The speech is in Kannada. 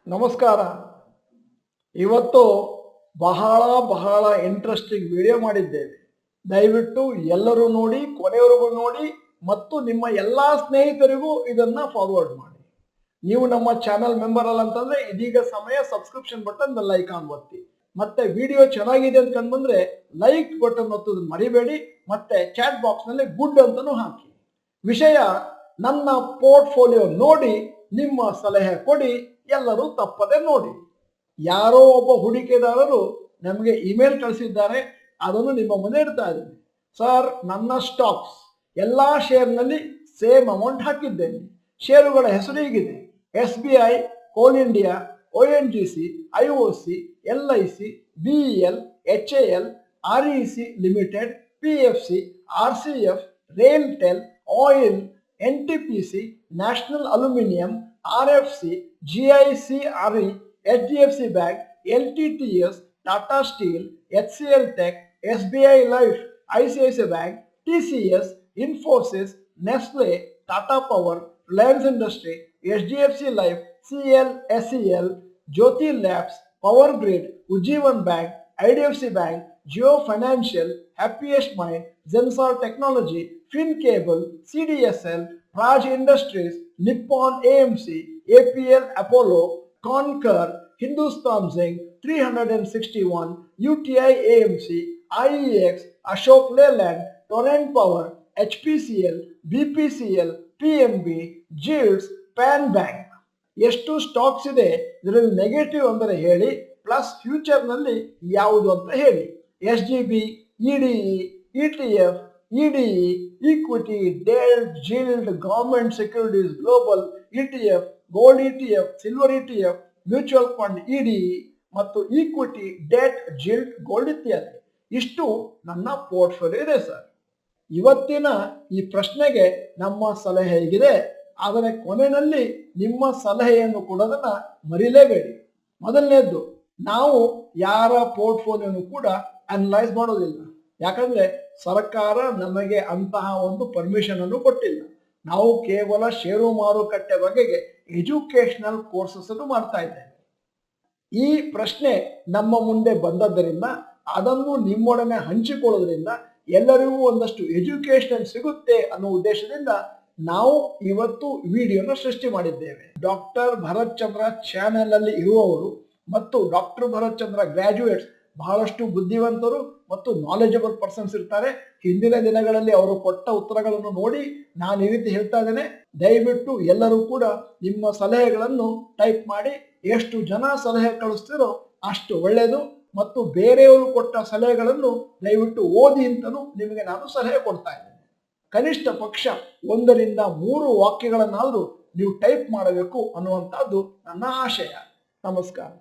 ನಮಸ್ಕಾರ. ಇವತ್ತು ಬಹಳ ಬಹಳ ಇಂಟ್ರೆಸ್ಟಿಂಗ್ ವಿಡಿಯೋ ಮಾಡಿದ್ದೇವೆ. ದಯವಿಟ್ಟು ಎಲ್ಲರೂ ನೋಡಿ, ಕೊನೆಯವರೆಗೂ ನೋಡಿ ಮತ್ತು ನಿಮ್ಮ ಎಲ್ಲ ಸ್ನೇಹಿತರಿಗೂ ಇದನ್ನ ಫಾರ್ವರ್ಡ್ ಮಾಡಿ. ನೀವು ನಮ್ಮ ಚಾನೆಲ್ ಮೆಂಬರ್ ಅಲ್ಲ ಅಂತಂದ್ರೆ ಇದೀಗ ಸಮಯ ಸಬ್ಸ್ಕ್ರಿಪ್ಷನ್ ಬಟನ್ ಬೆಲ್ ಐಕಾನ್ ಒತ್ತಿ. ಮತ್ತೆ ವಿಡಿಯೋ ಚೆನ್ನಾಗಿದೆ ಅಂತ ಕಂಡ್ಬಂದ್ರೆ ಲೈಕ್ ಬಟನ್ ಒತ್ತೋದನ್ನ ಮರಿಬೇಡಿ. ಮತ್ತೆ ಚಾಟ್ ಬಾಕ್ಸ್ ನಲ್ಲಿ ಗುಡ್ ಅಂತಾನೂ ಹಾಕಿ. ವಿಷಯ, ನನ್ನ ಪೋರ್ಟ್ಫೋಲಿಯೋ ನೋಡಿ ನಿಮ್ಮ ಸಲಹೆ ಕೊಡಿ, ಎಲ್ಲರೂ ತಪ್ಪದೆ ನೋಡಿ. ಯಾರೋ ಒಬ್ಬ ಹೂಡಿಕೆದಾರರು ನಮಗೆ ಇಮೇಲ್ ಕಳಿಸಿದ್ದಾರೆ, ಅದನ್ನು ನಿಮ್ಮ ಮುಂದೆ ಇಡ್ತಾ ಇದ್ದೀನಿ. ಸರ್, ನನ್ನ ಸ್ಟಾಕ್ಸ್ ಎಲ್ಲಾ ಶೇರ್ನಲ್ಲಿ ಸೇಮ್ ಅಮೌಂಟ್ ಹಾಕಿದ್ದೇನೆ. ಷೇರುಗಳ ಹೆಸರು ಹೀಗಿದೆ: SBI, coal India, ONGC, IOC, LIC, BEL, HAL, REC limited, PFC, RCF, RailTel, oil, NTPC, national aluminium, RFC, GICRE, HDFC bank, LTTS, Tata steel, HCL tech, SBI life, ICICI bank, TCS, Infosys, Nestle, Tata power, Reliance industry, HDFC life, CL, SEL, Jyothy labs, power grid, Ujjivan bank, IDFC bank, Jio financial, happiest mind, Zensar technology, fin cable, CDSL, Raj industries, Nippon AMC, APL Apollo, Concor, Hindustan zinc, 361, UTI AMC, IEX, Ashok Leyland, Torrent power, HPCL, BPCL, PNB, ಜಿಲ್ಸ್, ಪ್ಯಾನ್ ಬ್ಯಾಂಕ್. ಎಷ್ಟು ಸ್ಟಾಕ್ಸ್ ಇದೆ, ಇದರಲ್ಲಿ ನೆಗೆಟಿವ್ ಅಂದರೆ ಹೇಳಿ, ಪ್ಲಸ್ ಫ್ಯೂಚರ್ ನಲ್ಲಿ ಯಾವುದು ಅಂತ ಹೇಳಿ. SGB, EDE, ETF, EDE, equity, ಡೆಲ್ಟ್, gilt, government securities, global ETF, gold ETF, silver ETF, mutual fund, EDE ಮತ್ತು ಈಕ್ವಿಟಿ, ಡೆಟ್, ಜಿಲ್ಡ್, ಗೋಲ್ಡ್ ಇತ್ಯಾದಿ. ಇಷ್ಟು ನನ್ನ ಪೋರ್ಟ್ಫೋಲಿಯೋ ಇದೆ ಸರ್. ಇವತ್ತಿನ ಈ ಪ್ರಶ್ನೆಗೆ ನಮ್ಮ ಸಲಹೆ ಹೇಗಿದೆ, ಆದರೆ ಕೊನೆಯಲ್ಲಿ ನಿಮ್ಮ ಸಲಹೆಯನ್ನು ಕೊಡೋದನ್ನ ಮರಿಲೇಬೇಡಿ. ಮೊದಲನೇದ್ದು, ನಾವು ಯಾರ ಪೋರ್ಟ್ಫೋಲಿಯೋನು ಕೂಡ ಅನಲೈಸ್ ಮಾಡೋದಿಲ್ಲ. ಯಾಕಂದ್ರೆ ಸರ್ಕಾರ ನಮಗೆ ಅಂತಹ ಒಂದು ಪರ್ಮಿಷನ್ ಅನ್ನು ಕೊಟ್ಟಿಲ್ಲ. ನಾವು ಕೇವಲ ಷೇರು ಮಾರುಕಟ್ಟೆ ಬಗೆಗೆ ಎಜುಕೇಶನಲ್ ಕೋರ್ಸಸ್ ಅನ್ನು ಮಾಡ್ತಾ ಇದ್ದೇವೆ. ಈ ಪ್ರಶ್ನೆ ನಮ್ಮ ಮುಂದೆ ಬಂದದ್ದರಿಂದ ಅದನ್ನು ನಿಮ್ಮೊಡನೆ ಹಂಚಿಕೊಳ್ಳೋದ್ರಿಂದ ಎಲ್ಲರಿಗೂ ಒಂದಷ್ಟು ಎಜುಕೇಶನ್ ಸಿಗುತ್ತೆ ಅನ್ನೋ ಉದ್ದೇಶದಿಂದ ನಾವು ಇವತ್ತು ವಿಡಿಯೋನ ಸೃಷ್ಟಿ ಮಾಡಿದ್ದೇವೆ. ಡಾಕ್ಟರ್ ಭರತ್ ಚಂದ್ರ ಚಾನೆಲ್ ಅಲ್ಲಿ ಇರುವವರು ಮತ್ತು ಡಾಕ್ಟರ್ ಭರತ್ ಚಂದ್ರ ಗ್ರಾಜ್ಯುಯೇಟ್ಸ್ ಬಹಳಷ್ಟು ಬುದ್ಧಿವಂತರು ಮತ್ತು ನಾಲೆಜಬಲ್ ಪರ್ಸನ್ಸ್ ಇರ್ತಾರೆ. ಹಿಂದಿನ ದಿನಗಳಲ್ಲಿ ಅವರು ಕೊಟ್ಟ ಉತ್ತರಗಳನ್ನು ನೋಡಿ ನಾನು ಈ ರೀತಿ ಹೇಳ್ತಾ ಇದ್ದೇನೆ. ದಯವಿಟ್ಟು ಎಲ್ಲರೂ ಕೂಡ ನಿಮ್ಮ ಸಲಹೆಗಳನ್ನು ಟೈಪ್ ಮಾಡಿ. ಎಷ್ಟು ಜನ ಸಲಹೆ ಕಳಿಸ್ತಿರೋ ಅಷ್ಟು ಒಳ್ಳೆಯದು. ಮತ್ತು ಬೇರೆಯವರು ಕೊಟ್ಟ ಸಲಹೆಗಳನ್ನು ದಯವಿಟ್ಟು ಓದಿ ಅಂತಲೂ ನಿಮಗೆ ನಾನು ಸಲಹೆ ಕೊಡ್ತಾ ಇದ್ದೇನೆ. ಕನಿಷ್ಠ ಪಕ್ಷ 1 ರಿಂದ 3 ವಾಕ್ಯಗಳನ್ನಾದರೂ ನೀವು ಟೈಪ್ ಮಾಡಬೇಕು ಅನ್ನುವಂಥದ್ದು ನನ್ನ ಆಶಯ. ನಮಸ್ಕಾರ.